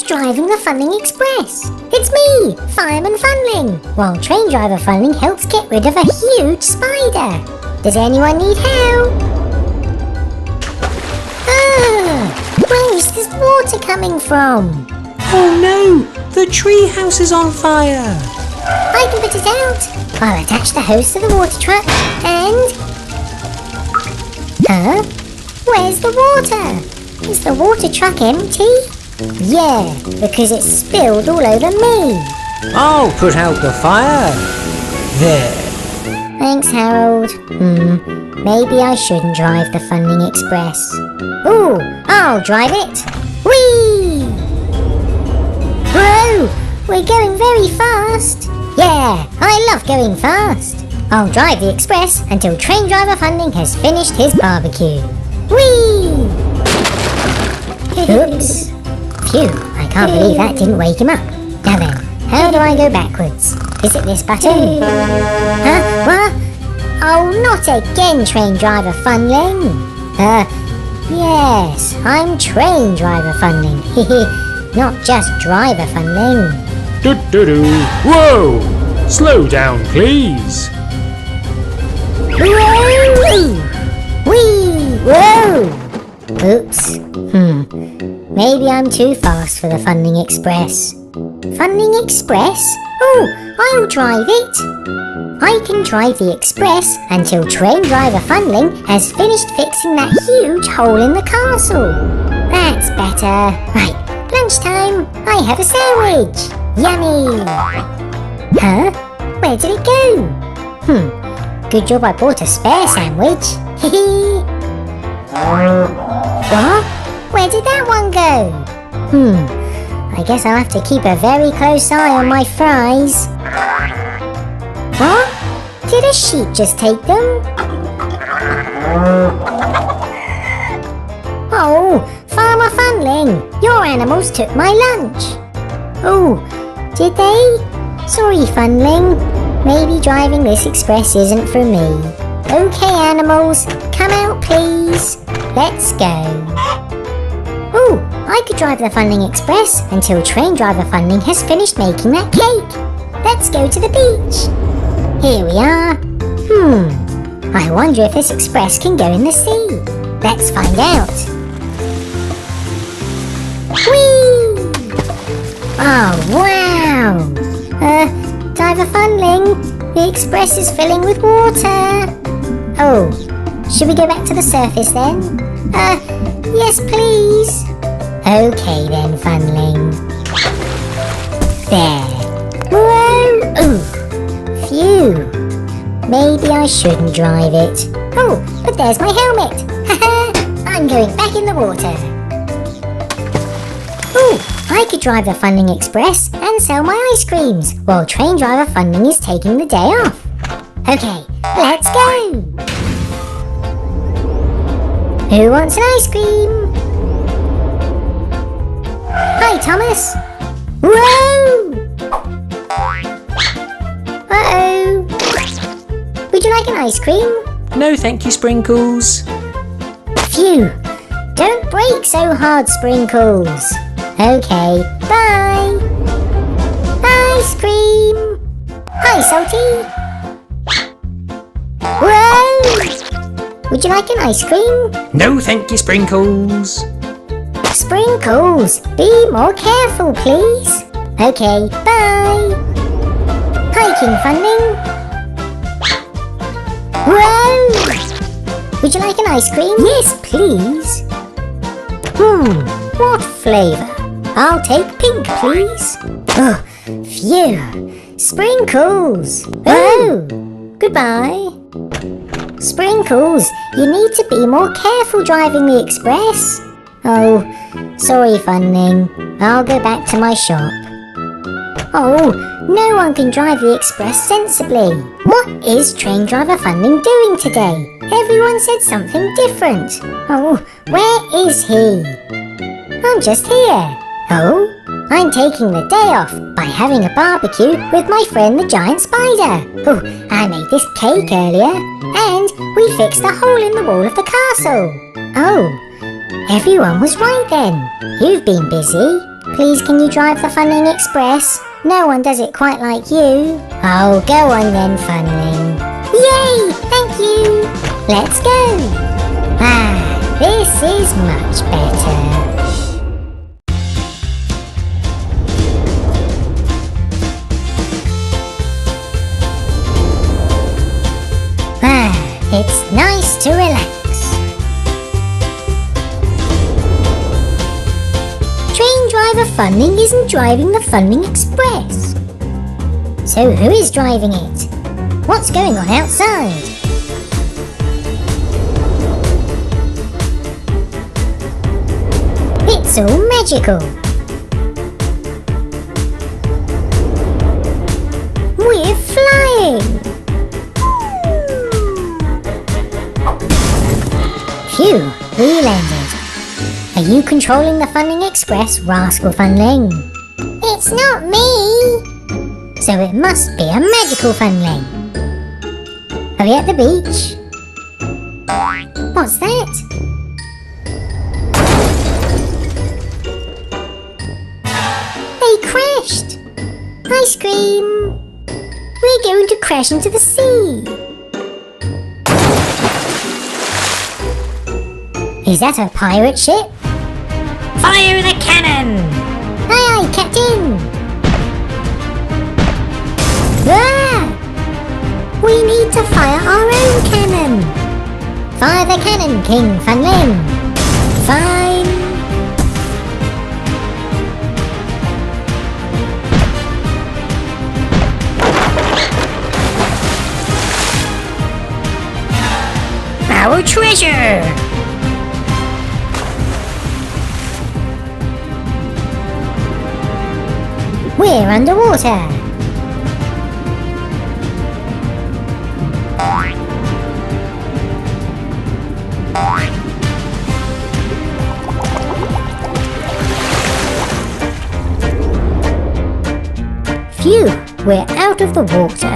Who's driving the Funling Express? It's me, Fireman Funling, while Train Driver Funling helps get rid of a huge spider. Does anyone need help? Where is this water coming from? Oh no! The tree house is on fire! I can put it out. I'll attach the hose to the water truck and... Huh? Where's the water? Is the water truck empty? Yeah, because it's spilled all over me. I'll put out the fire. There. Thanks, Harold. Maybe I shouldn't drive the Funling Express. Ooh, I'll drive it. Whee! Whoa, we're going very fast. Yeah, I love going fast. I'll drive the Express until Train Driver Funling has finished his barbecue. Whee! Oops. Phew, I can't believe that didn't wake him up. Now then, how do I go backwards? Is it this button? Huh? What? Oh, not again, Train Driver Funling. Yes, I'm Train Driver Funling. Not just Driver Funling. Do-do-do. Whoa! Slow down, please. Whoa! Whee! Whoa! Oops. Maybe I'm too fast for the Funling Express. Funling Express? Oh, I'll drive it. I can drive the Express until Train Driver Funling has finished fixing that huge hole in the castle. That's better. Right, lunchtime. I have a sandwich. Yummy. Huh? Where did it go? Good job I bought a spare sandwich. Hehe. What? Where did that one go? I guess I'll have to keep a very close eye on my fries. What? Did a sheep just take them? Oh, Farmer Funling, your animals took my lunch. Oh, did they? Sorry, Funling. Maybe driving this express isn't for me. Okay, animals, come out please. Let's go. Oh, I could drive the Funling Express until Train Driver Funling has finished making that cake. Let's go to the beach. Here we are. I wonder if this express can go in the sea. Let's find out. Whee! Oh, wow! Driver Funling, the express is filling with water. Oh, should we go back to the surface then? Yes please. Okay then, Funling. There. Whoa! Ooh. Phew. Maybe I shouldn't drive it. Oh, but there's my helmet. Haha, I'm going back in the water. Ooh, I could drive the Funling Express and sell my ice creams while Train Driver Funling is taking the day off. Okay, let's go. Who wants an ice cream? Hi, Thomas. Whoa! Uh-oh. Would you like an ice cream? No thank you, Sprinkles. Phew. Don't break so hard, Sprinkles. Okay, bye. Ice cream. Hi, Salty. Whoa! Would you like an ice cream? No thank you, Sprinkles. Sprinkles, be more careful, please. Okay, bye. Hi, King Funling. Whoa! Would you like an ice cream? Yes, please. What flavour? I'll take pink, please. Oh, phew. Sprinkles. Oh, goodbye. Sprinkles, you need to be more careful driving the express. Oh, sorry, Funling. I'll go back to my shop. Oh, no one can drive the express sensibly. What is Train Driver Funling doing today? Everyone said something different. Oh, where is he? I'm just here. Oh, I'm taking the day off by having a barbecue with my friend the giant spider. Oh, I made this cake earlier, and we fixed a hole in the wall of the castle. Oh, everyone was right then. You've been busy. Please can you drive the Funling Express? No one does it quite like you. Oh, go on then, Funling. Yay! Thank you! Let's go! Ah, this is much better. It's nice to relax. Train driver Funling isn't driving the Funling Express. So who is driving it? What's going on outside? It's all magical. We're flying. Phew, we landed. Are you controlling the Funling Express, Rascal Funling? It's not me! So it must be a magical Funling. Are we at the beach? What's that? They crashed! Ice cream! We're going to crash into the sea! Is that a pirate ship? Fire the cannon! Aye, aye, Captain! Ah! We need to fire our own cannon! Fire the cannon, King Funling! Fine! Our treasure! We're underwater! Phew! We're out of the water!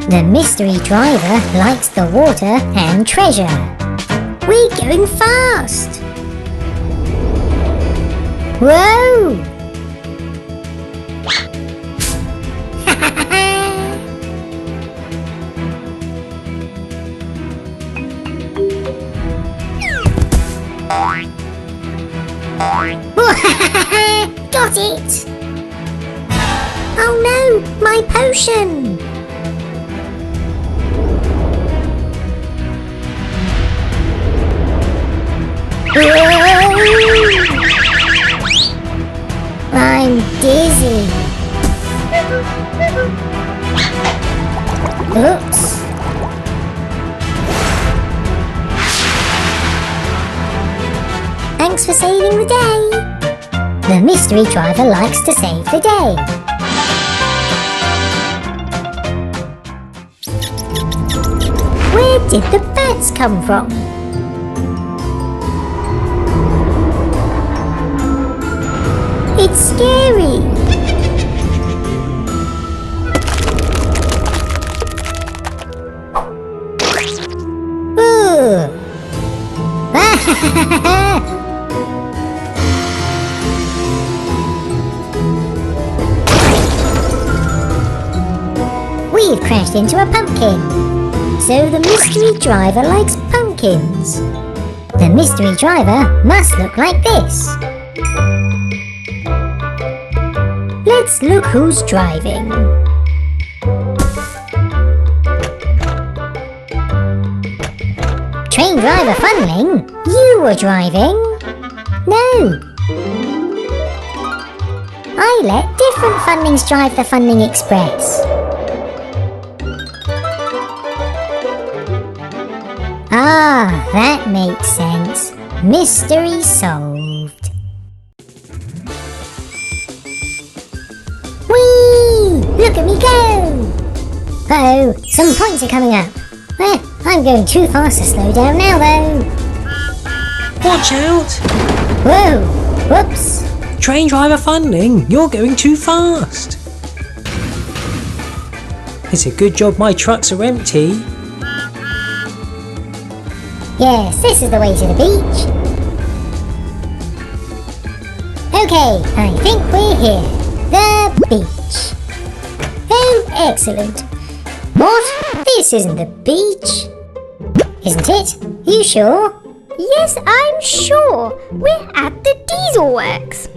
The mystery driver likes the water and treasure. We're going fast! Whoa! Got it! Oh no! My potion! I'm dizzy. Oops. Thanks for saving the day. The mystery driver likes to save the day. Where did the bats come from? It's scary! Ooh! We've crashed into a pumpkin! So the mystery driver likes pumpkins! The mystery driver must look like this! Let's look who's driving. Train driver Funling, you were driving? No. I let different Funlings drive the Funling Express. Ah, that makes sense. Mystery solved. Whee! Look at me go! Uh-oh, some points are coming up. I'm going too fast to slow down now though. Watch out! Whoa! Whoops! Train driver Funling, you're going too fast. It's a good job my trucks are empty. Yes, this is the way to the beach. Okay, I think we're here. The beach. Oh, excellent. What? This isn't the beach. Isn't it? You sure? Yes, I'm sure. We're at the diesel works.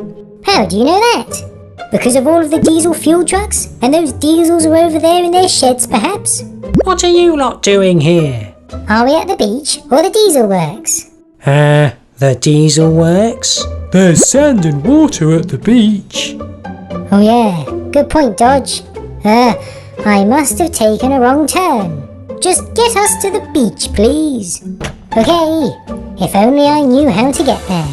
How do you know that? Because of all of the diesel fuel trucks? And those diesels are over there in their sheds, perhaps? What are you lot doing here? Are we at the beach or the diesel works? The diesel works? There's sand and water at the beach. Oh yeah, good point, Dodge. I must have taken a wrong turn. Just get us to the beach, please. Okay, if only I knew how to get there.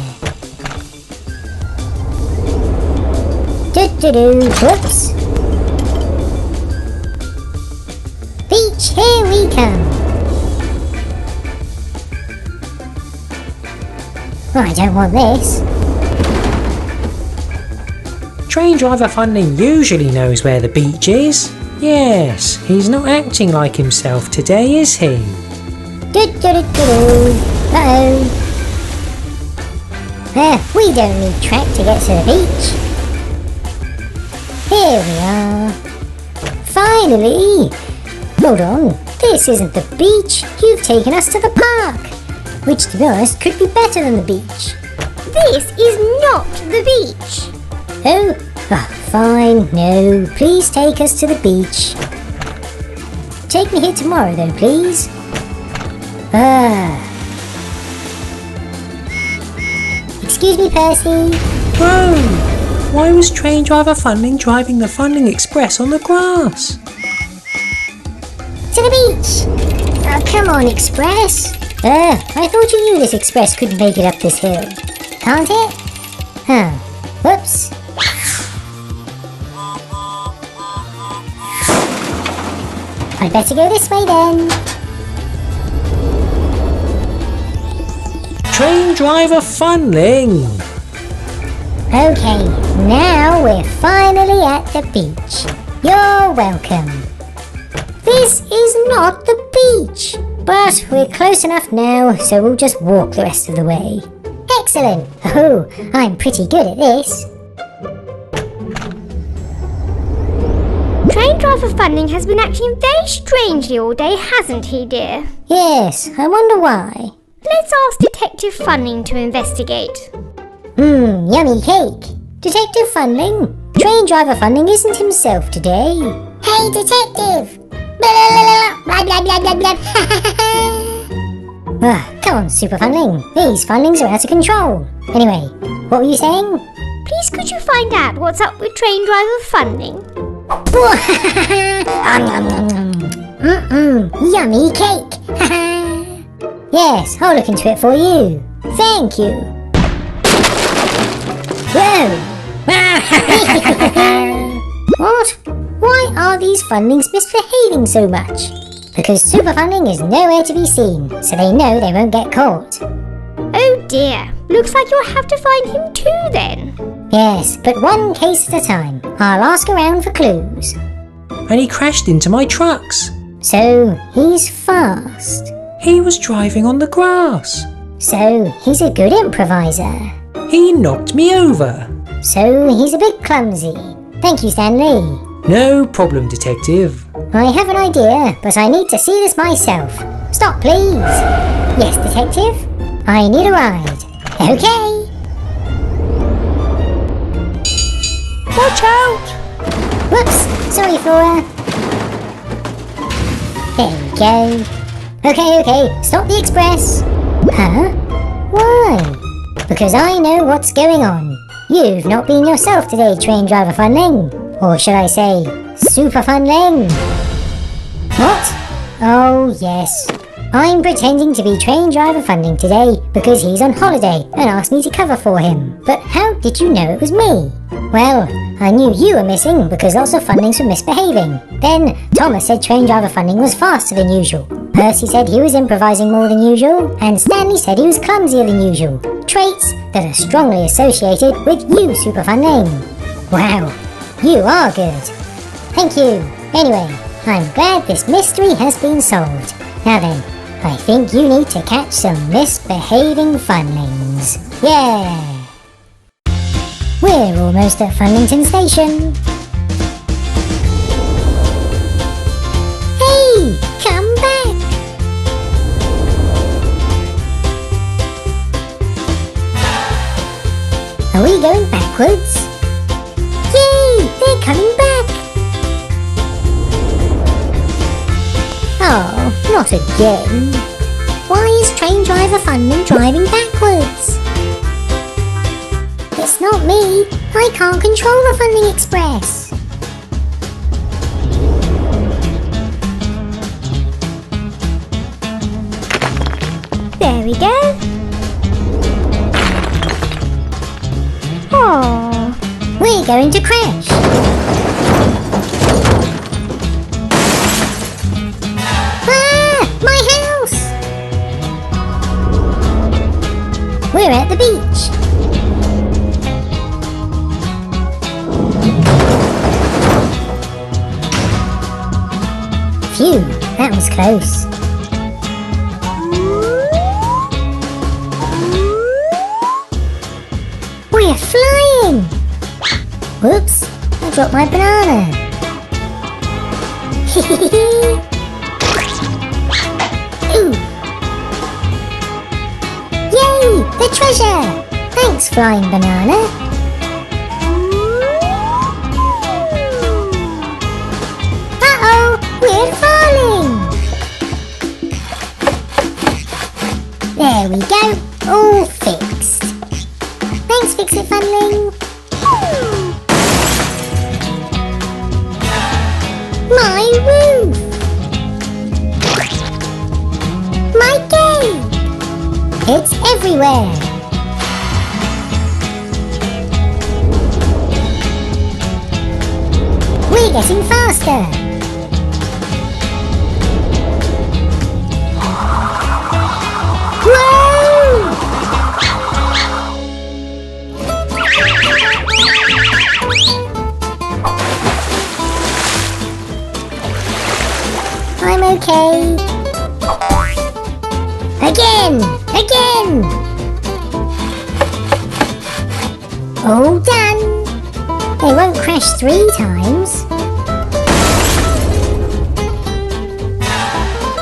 Whoops. Beach, here we come. I don't want this. Train driver Funling usually knows where the beach is. Yes, he's not acting like himself today, is he? Uh-oh. We don't need track to get to the beach. Here we are. Finally! Hold on, this isn't the beach. You've taken us to the park. Which, to be honest, could be better than the beach. This is not the beach. Oh, fine. No, please take us to the beach. Take me here tomorrow, though, please. Excuse me, Percy. Whoa! Why was train driver Funling driving the Funling Express on the grass? To the beach! Oh, come on, Express. I thought you knew this Express couldn't make it up this hill. Can't it? Huh. Whoops. I'd better go this way then. Train driver Funling! Okay, now we're finally at the beach. You're welcome. This is not the beach, but we're close enough now, so we'll just walk the rest of the way. Excellent! Oh, I'm pretty good at this. Train driver Funling has been acting very strangely all day, hasn't he, dear? Yes, I wonder why. Let's ask Detective Funling to investigate. Yummy cake. Detective Funling, train driver Funling isn't himself today. Hey, detective! Blah, blah, blah, blah, blah. Come on, Super Funling. These Funlings are out of control. Anyway, what were you saying? Please could you find out what's up with train driver Funling? Yummy cake. Yes, I'll look into it for you. Thank you. Whoa! What? Why are these Funlings misbehaving so much? Because Super Funling is nowhere to be seen, so they know they won't get caught. Oh dear, looks like you'll have to find him too then. Yes, but one case at a time. I'll ask around for clues. And he crashed into my trucks. So, he's fast. He was driving on the grass. So, he's a good improviser. He knocked me over. So, he's a bit clumsy. Thank you, Stanley. No problem, Detective. I have an idea, but I need to see this myself. Stop, please. Yes, Detective? I need a ride. Okay. Watch out! Whoops, sorry, Flora. There we go. Okay, stop the express. Huh? Why? Because I know what's going on. You've not been yourself today, train driver Funling. Or should I say, Super Funling? What? Oh, yes. I'm pretending to be train driver Funling today because he's on holiday and asked me to cover for him. But how did you know it was me? Well, I knew you were missing because lots of Funlings were misbehaving. Then Thomas said train driver Funling was faster than usual. Percy said he was improvising more than usual. And Stanley said he was clumsier than usual. Traits that are strongly associated with you, Super Funling. Wow, you are good. Thank you. Anyway, I'm glad this mystery has been solved. Now then, I think you need to catch some misbehaving funlings. Yeah! We're almost at Funlington Station. Hey, come back! Are we going backwards? Yay! They're coming back! Oh, not again. Why is train driver Funling driving backwards? It's not me. I can't control the Funling Express. There we go. Oh, We're going to crash. Ah! My house! We're at the beach. Phew, that was close. We're flying! Whoops, I dropped my banana. Ooh. Yay, the treasure! Thanks, flying banana. Uh-oh, we're falling! There we go, all fixed. Thanks, Fix-It Funling. My roof! My gate! It's everywhere! We're getting faster! Whoa! I'm okay. Again! Again! All done! They won't crash 3 times.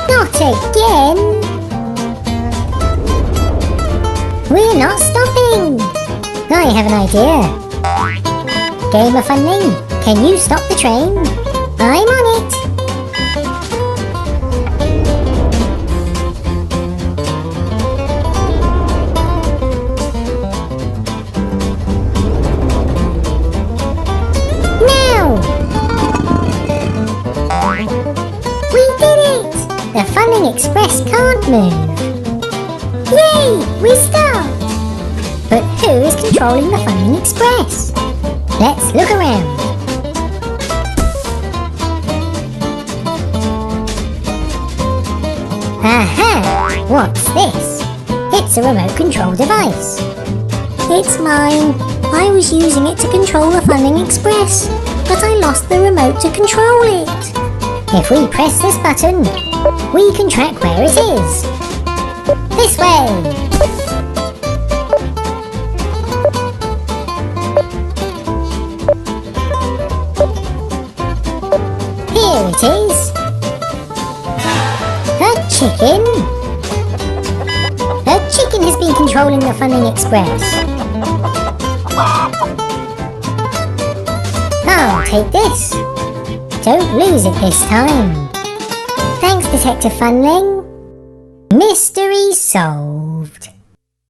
Not again! We're not stopping! I have an idea. Game of Funling, can you stop the train? I'm on it! The Funling Express can't move. Yay! We stopped! But who is controlling the Funling Express? Let's look around. Aha! What's this? It's a remote control device. It's mine. I was using it to control the Funling Express, but I lost the remote to control it. If we press this button, we can track where it is. This way! Here it is. A chicken. A chicken has been controlling the Funling Express. I'll take this. Don't lose it this time. Thanks, Detective Funling. Mystery solved.